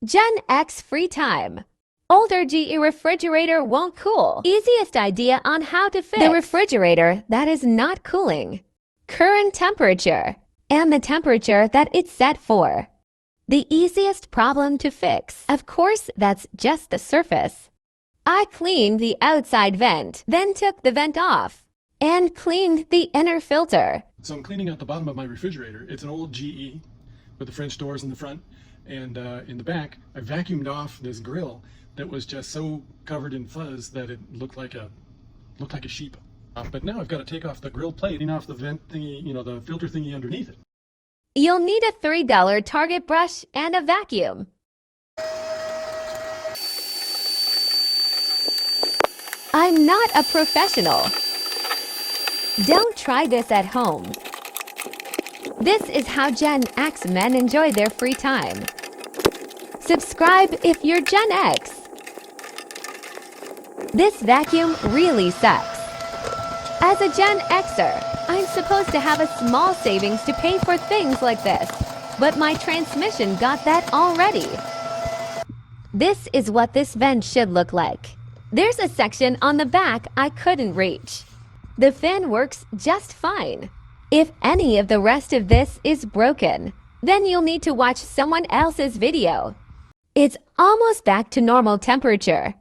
Gen X free time. Older GE refrigerator won't cool. Easiest idea on how to fix the refrigerator that is not cooling. Current temperature and the temperature that it's set for. The easiest problem to fix. Of course, that's just the surface. I cleaned the outside vent, then took the vent off and cleaned the inner filter. So I'm cleaning out the bottom of my refrigerator. It's an old GE with the French doors in the front, and in the back I vacuumed off this grill that was just so covered in fuzz that it looked like a sheep. But now I've got to take off the grill plate, clean off the vent thingy, the filter thingy underneath it. You'll need a $3 Target brush and a vacuum. I'm not a professional. Don't try this at home. This is how Gen X men enjoy their free time. Subscribe if you're Gen X. This vacuum really sucks. As a Gen Xer, I'm supposed to have a small savings to pay for things like this, but my transmission got that already. This is what this vent should look like. There's a section on the back I couldn't reach. The fan works just fine. If any of the rest of this is broken, then you'll need to watch someone else's video. It's almost back to normal temperature.